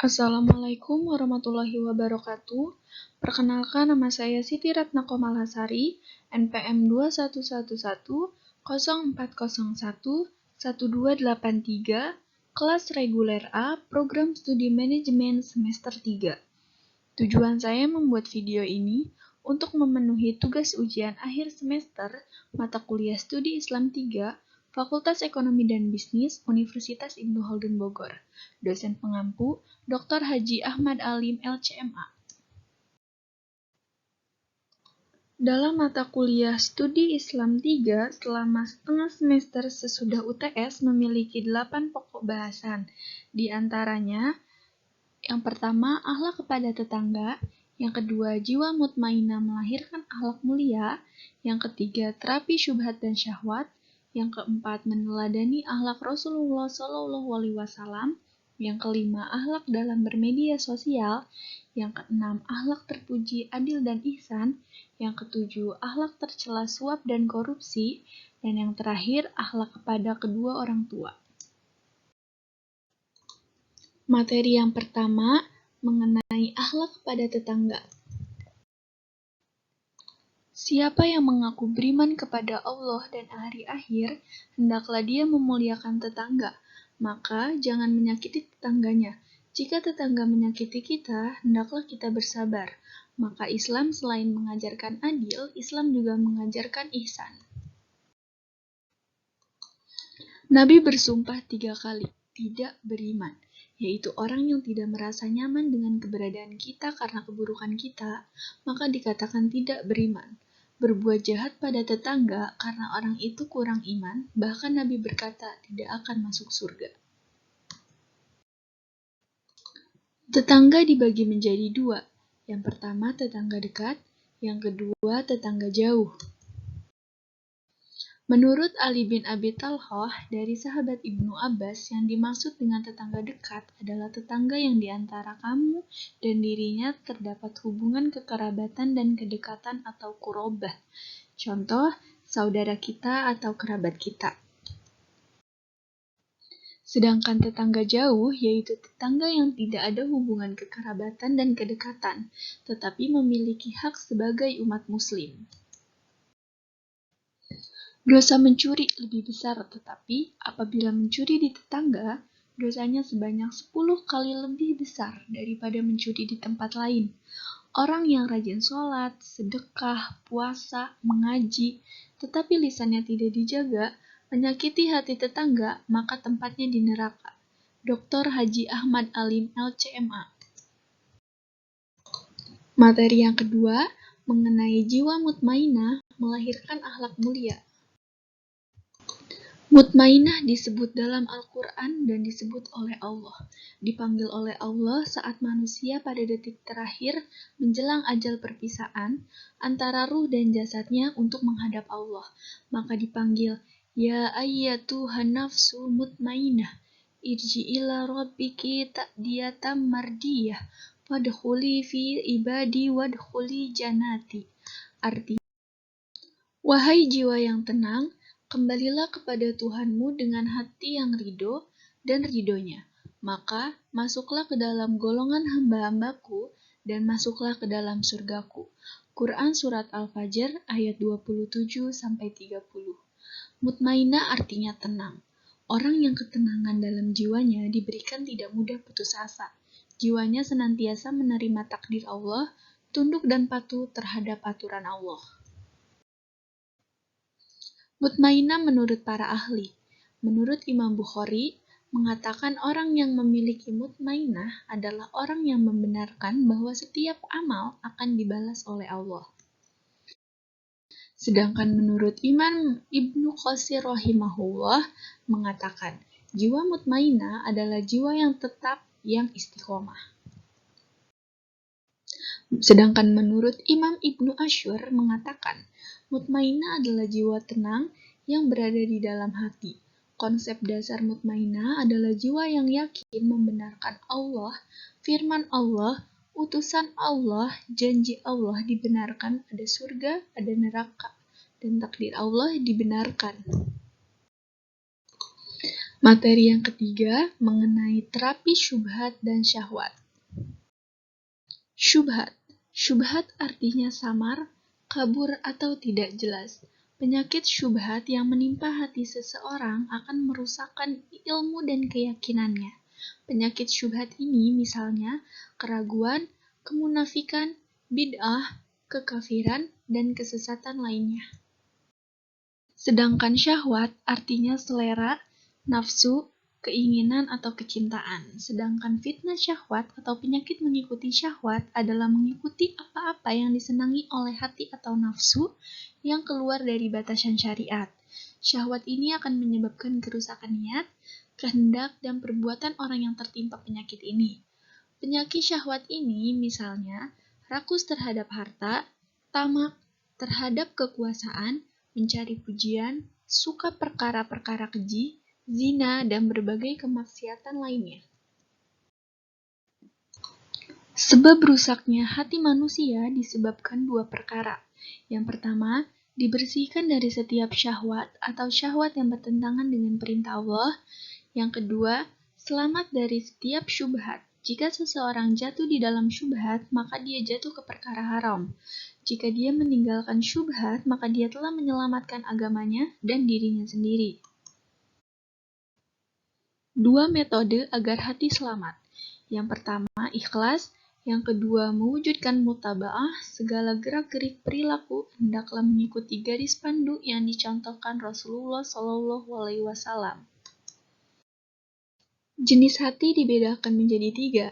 Assalamualaikum warahmatullahi wabarakatuh. Perkenalkan, nama saya Siti Ratna Komalasari, NPM 211104011283, kelas reguler A, program studi manajemen semester 3. Tujuan saya membuat video ini untuk memenuhi tugas ujian akhir semester mata kuliah studi Islam 3, Fakultas Ekonomi dan Bisnis, Universitas Ibnu Khaldun Bogor. Dosen pengampu, Dr. Haji Ahmad Alim, LCMA. Dalam mata kuliah studi Islam 3 selama setengah semester sesudah UTS memiliki 8 pokok bahasan. Di antaranya, yang pertama, akhlak kepada tetangga. Yang kedua, jiwa mutmainah melahirkan akhlak mulia. Yang ketiga, terapi syubhat dan syahwat. Yang keempat, meneladani akhlak Rasulullah SAW. Yang kelima, akhlak dalam bermedia sosial. Yang keenam, akhlak terpuji, adil dan ihsan. Yang ketujuh, akhlak tercela suap dan korupsi. Dan yang terakhir, akhlak kepada kedua orang tua. Materi yang pertama mengenai akhlak kepada tetangga. Siapa yang mengaku beriman kepada Allah dan hari akhir, hendaklah dia memuliakan tetangga, maka jangan menyakiti tetangganya. Jika tetangga menyakiti kita, hendaklah kita bersabar. Maka Islam selain mengajarkan adil, Islam juga mengajarkan ihsan. Nabi bersumpah 3 kali, tidak beriman, yaitu orang yang tidak merasa nyaman dengan keberadaan kita karena keburukan kita, maka dikatakan tidak beriman. Berbuat jahat pada tetangga karena orang itu kurang iman, bahkan Nabi berkata tidak akan masuk surga. Tetangga dibagi menjadi 2. Yang pertama tetangga dekat, yang kedua tetangga jauh. Menurut Ali bin Abi Thalhah dari sahabat Ibnu Abbas, yang dimaksud dengan tetangga dekat adalah tetangga yang di antara kamu dan dirinya terdapat hubungan kekerabatan dan kedekatan atau qurabah. Contoh, saudara kita atau kerabat kita. Sedangkan tetangga jauh yaitu tetangga yang tidak ada hubungan kekerabatan dan kedekatan, tetapi memiliki hak sebagai umat muslim. Dosa mencuri lebih besar, tetapi apabila mencuri di tetangga, dosanya sebanyak 10 kali lebih besar daripada mencuri di tempat lain. Orang yang rajin sholat, sedekah, puasa, mengaji, tetapi lisannya tidak dijaga, menyakiti hati tetangga, maka tempatnya di neraka. Dr. Haji Ahmad Alim, LCMA. Materi yang kedua, mengenai jiwa mutmainah melahirkan akhlak mulia. Mutmainah disebut dalam Al-Quran dan disebut oleh Allah. Dipanggil oleh Allah saat manusia pada detik terakhir menjelang ajal perpisahan antara ruh dan jasadnya untuk menghadap Allah. Maka dipanggil, Ya ayyatuhan nafsul mutmainah, irji ila rabbiki ta'diyatan mardiyah, wadkhuli fi ibadi wadkhuli janati. Artinya, wahai jiwa yang tenang, kembalilah kepada Tuhanmu dengan hati yang ridho dan ridhonya. Maka masuklah ke dalam golongan hamba-hambaku dan masuklah ke dalam surgaku. Quran Surat Al-Fajr ayat 27-30. Mutmainah artinya tenang. Orang yang ketenangan dalam jiwanya diberikan tidak mudah putus asa. Jiwanya senantiasa menerima takdir Allah, tunduk dan patuh terhadap aturan Allah. Mutmainah menurut para ahli. Menurut Imam Bukhari, mengatakan orang yang memiliki mutmainah adalah orang yang membenarkan bahwa setiap amal akan dibalas oleh Allah. Sedangkan menurut Imam Ibnu Qasir rahimahullah mengatakan, jiwa mutmainah adalah jiwa yang tetap yang istiqomah. Sedangkan menurut Imam Ibnu Ashur mengatakan, mutmainah adalah jiwa tenang yang berada di dalam hati. Konsep dasar mutmainah adalah jiwa yang yakin membenarkan Allah, firman Allah, utusan Allah, janji Allah dibenarkan, ada surga, ada neraka, dan takdir Allah dibenarkan. Materi yang ketiga mengenai terapi syubhat dan syahwat. Syubhat. Syubhat artinya samar, kabur atau tidak jelas. Penyakit syubhat yang menimpa hati seseorang akan merusakkan ilmu dan keyakinannya. Penyakit syubhat ini misalnya keraguan, kemunafikan, bid'ah, kekafiran, dan kesesatan lainnya. Sedangkan syahwat artinya selera, nafsu, keinginan atau kecintaan. Sedangkan fitnah syahwat atau penyakit mengikuti syahwat adalah mengikuti apa-apa yang disenangi oleh hati atau nafsu yang keluar dari batasan syariat. Syahwat ini akan menyebabkan kerusakan niat, kehendak, dan perbuatan orang yang tertimpa penyakit ini. Penyakit syahwat ini misalnya rakus terhadap harta, tamak terhadap kekuasaan, mencari pujian, suka perkara-perkara keji, zina, dan berbagai kemaksiatan lainnya. Sebab rusaknya hati manusia disebabkan dua perkara. Yang pertama, dibersihkan dari setiap syahwat atau syahwat yang bertentangan dengan perintah Allah. Yang kedua, selamat dari setiap syubhat. Jika seseorang jatuh di dalam syubhat, maka dia jatuh ke perkara haram. Jika dia meninggalkan syubhat, maka dia telah menyelamatkan agamanya dan dirinya sendiri. Dua metode agar hati selamat. Yang pertama, ikhlas. Yang kedua, mewujudkan mutaba'ah. Segala gerak-gerik perilaku hendaklah mengikuti garis pandu yang dicontohkan Rasulullah SAW. Jenis hati dibedakan menjadi tiga.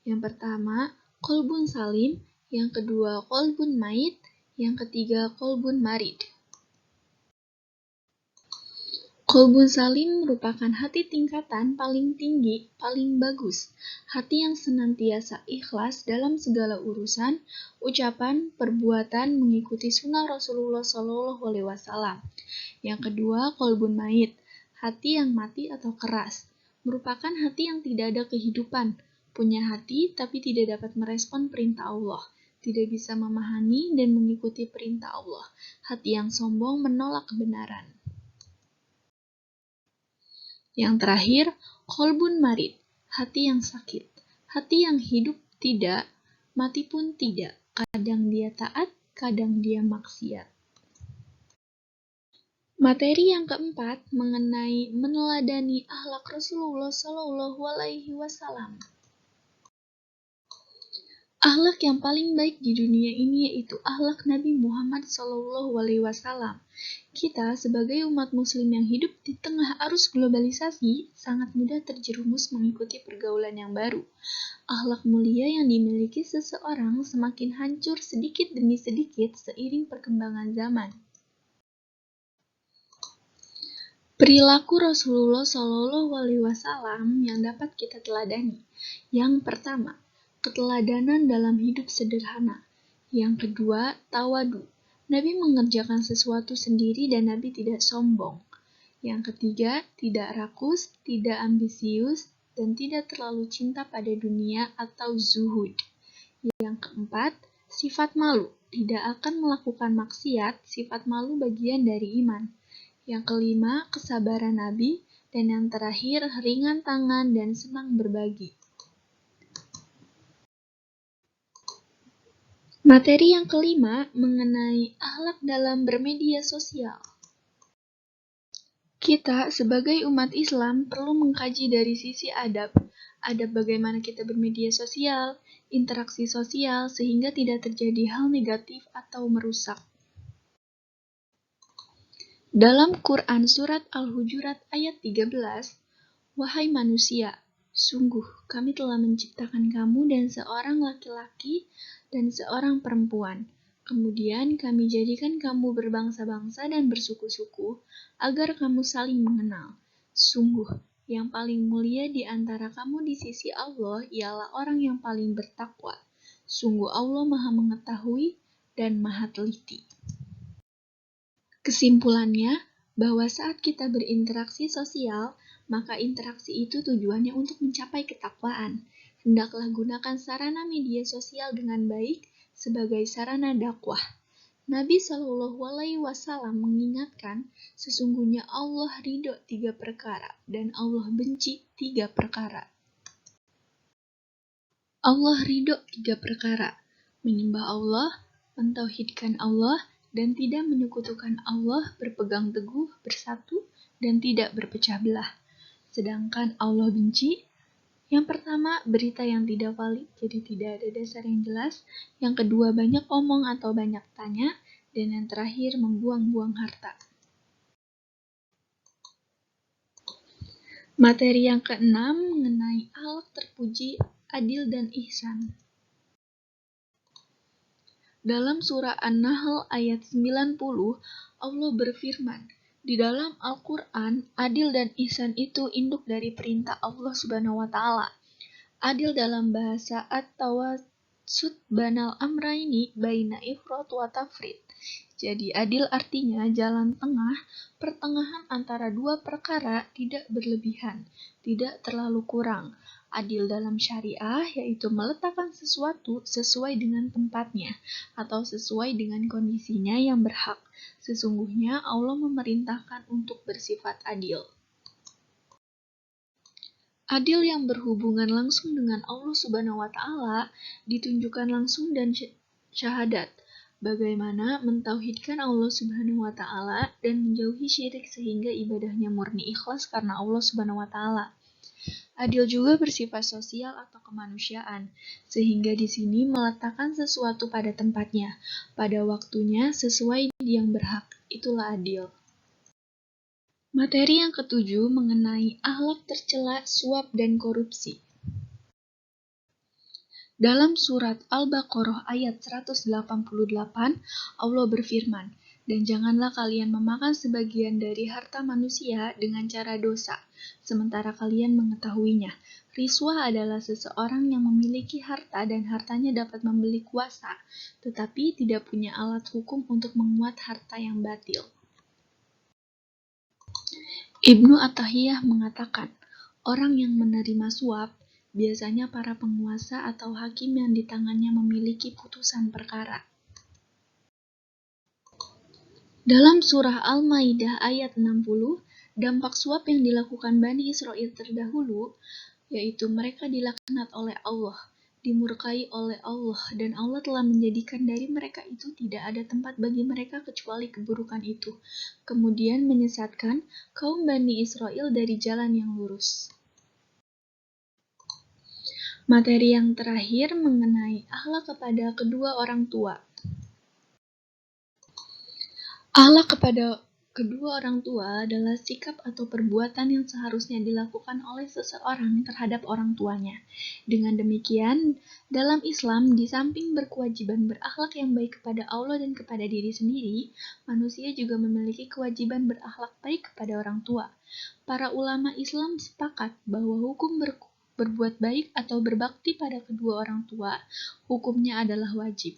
Yang pertama, qalbun salim. Yang kedua, qalbun mait. Yang ketiga, qalbun marid. Qalbun salim merupakan hati tingkatan paling tinggi, paling bagus. Hati yang senantiasa ikhlas dalam segala urusan, ucapan, perbuatan mengikuti sunnah Rasulullah SAW. Yang kedua, qalbun mait. Hati yang mati atau keras. Merupakan hati yang tidak ada kehidupan. Punya hati tapi tidak dapat merespon perintah Allah. Tidak bisa memahami dan mengikuti perintah Allah. Hati yang sombong menolak kebenaran. Yang terakhir, qalbun marid, hati yang sakit. Hati yang hidup tidak, mati pun tidak. Kadang dia taat, kadang dia maksiat. Materi yang keempat mengenai meneladani akhlak Rasulullah SAW. Akhlak yang paling baik di dunia ini yaitu akhlak Nabi Muhammad SAW. Kita sebagai umat muslim yang hidup di tengah arus globalisasi sangat mudah terjerumus mengikuti pergaulan yang baru. Akhlak mulia yang dimiliki seseorang semakin hancur sedikit demi sedikit seiring perkembangan zaman. Perilaku Rasulullah SAW yang dapat kita teladani. Yang pertama, keteladanan dalam hidup sederhana. Yang kedua, tawadu. Nabi mengerjakan sesuatu sendiri dan Nabi tidak sombong. Yang ketiga, tidak rakus, tidak ambisius, dan tidak terlalu cinta pada dunia atau zuhud. Yang keempat, sifat malu. Tidak akan melakukan maksiat, sifat malu bagian dari iman. Yang kelima, kesabaran Nabi. Dan yang terakhir, ringan tangan dan senang berbagi. Materi yang kelima mengenai akhlak dalam bermedia sosial. Kita sebagai umat Islam perlu mengkaji dari sisi adab. Adab bagaimana kita bermedia sosial, interaksi sosial sehingga tidak terjadi hal negatif atau merusak. Dalam Quran Surat Al-Hujurat ayat 13, "Wahai manusia, sungguh kami telah menciptakan kamu dan seorang laki-laki dan seorang perempuan. Kemudian kami jadikan kamu berbangsa-bangsa dan bersuku-suku, agar kamu saling mengenal. Sungguh, yang paling mulia di antara kamu di sisi Allah ialah orang yang paling bertakwa. Sungguh Allah Maha Mengetahui dan Maha Teliti." Kesimpulannya, bahwa saat kita berinteraksi sosial, maka interaksi itu tujuannya untuk mencapai ketakwaan. Hendaklah gunakan sarana media sosial dengan baik sebagai sarana dakwah. Nabi Shallallahu Alaihi Wasallam mengingatkan, sesungguhnya Allah ridho 3 perkara dan Allah benci 3 perkara. Allah ridho 3 perkara, menyembah Allah, mentauhidkan Allah, dan tidak menyekutukan Allah, berpegang teguh, bersatu, dan tidak berpecah belah. Sedangkan Allah benci, yang pertama, berita yang tidak valid, jadi tidak ada dasar yang jelas. Yang kedua, banyak omong atau banyak tanya. Dan yang terakhir, membuang-buang harta. Materi yang keenam mengenai akhlak terpuji, adil, dan ihsan. Dalam surah An-Nahl ayat 90, Allah berfirman, di dalam Al-Quran, adil dan ihsan itu induk dari perintah Allah Subhanahu wa Ta'ala. Adil dalam bahasa at-tawassut banal amraini baina ifrat wa tafrid. Jadi adil artinya jalan tengah, pertengahan antara dua perkara, tidak berlebihan, tidak terlalu kurang. Adil dalam syariah yaitu meletakkan sesuatu sesuai dengan tempatnya atau sesuai dengan kondisinya yang berhak. Sesungguhnya Allah memerintahkan untuk bersifat adil. Adil yang berhubungan langsung dengan Allah Subhanahu wa Ta'ala ditunjukkan langsung dan syahadat. Bagaimana mentauhidkan Allah Subhanahu wa Ta'ala dan menjauhi syirik sehingga ibadahnya murni ikhlas karena Allah Subhanahu wa Ta'ala. Adil juga bersifat sosial atau kemanusiaan, sehingga di sini meletakkan sesuatu pada tempatnya, pada waktunya sesuai yang berhak. Itulah adil. Materi yang ketujuh mengenai akhlak tercela, suap, dan korupsi. Dalam surat Al-Baqarah ayat 188, Allah berfirman, dan janganlah kalian memakan sebagian dari harta manusia dengan cara dosa, sementara kalian mengetahuinya. Riswah adalah seseorang yang memiliki harta dan hartanya dapat membeli kuasa, tetapi tidak punya alat hukum untuk menguat harta yang batil. Ibnu Athahiyah mengatakan, orang yang menerima suap biasanya para penguasa atau hakim yang di tangannya memiliki putusan perkara. Dalam surah Al-Maidah ayat 60, dampak suap yang dilakukan Bani Israel terdahulu, yaitu mereka dilaknat oleh Allah, dimurkai oleh Allah, dan Allah telah menjadikan dari mereka itu tidak ada tempat bagi mereka kecuali keburukan itu. Kemudian menyesatkan kaum Bani Israel dari jalan yang lurus. Materi yang terakhir mengenai akhlak kepada kedua orang tua. Akhlak kepada kedua orang tua adalah sikap atau perbuatan yang seharusnya dilakukan oleh seseorang terhadap orang tuanya. Dengan demikian, dalam Islam, di samping berkewajiban berakhlak yang baik kepada Allah dan kepada diri sendiri, manusia juga memiliki kewajiban berakhlak baik kepada orang tua. Para ulama Islam sepakat bahwa hukum berbuat baik atau berbakti pada kedua orang tua, hukumnya adalah wajib.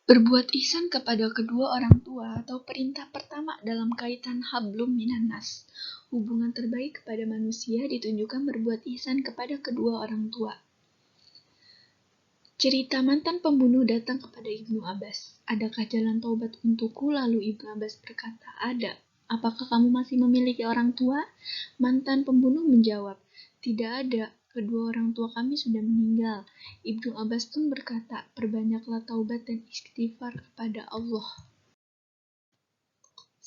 Berbuat ihsan kepada kedua orang tua atau perintah pertama dalam kaitan hablum minan nas. Hubungan terbaik kepada manusia ditunjukkan berbuat ihsan kepada kedua orang tua. Cerita mantan pembunuh datang kepada Ibnu Abbas. Adakah jalan taubat untukku? Lalu Ibnu Abbas berkata, ada. Apakah kamu masih memiliki orang tua? Mantan pembunuh menjawab, tidak ada. Kedua orang tua kami sudah meninggal. Ibnu Abbas pun berkata, perbanyaklah taubat dan istighfar kepada Allah.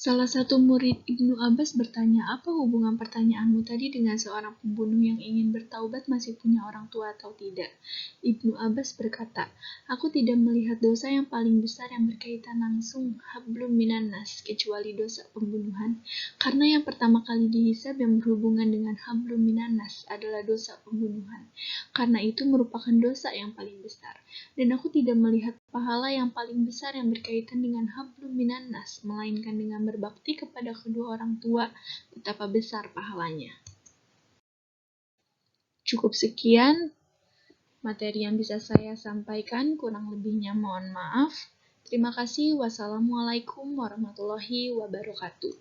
Salah satu murid Ibnu Abbas bertanya, apa hubungan pertanyaanmu tadi dengan seorang pembunuh yang ingin bertaubat masih punya orang tua atau tidak? Ibnu Abbas berkata, aku tidak melihat dosa yang paling besar yang berkaitan langsung hablum minan nas kecuali dosa pembunuhan. Karena yang pertama kali dihisab yang berhubungan dengan hablum minan nas adalah dosa pembunuhan. Karena itu merupakan dosa yang paling besar. Dan aku tidak melihat pahala yang paling besar yang berkaitan dengan hablum minan nas, melainkan dengan berbakti kepada kedua orang tua, betapa besar pahalanya. Cukup sekian materi yang bisa saya sampaikan, kurang lebihnya mohon maaf. Terima kasih. Wassalamualaikum warahmatullahi wabarakatuh.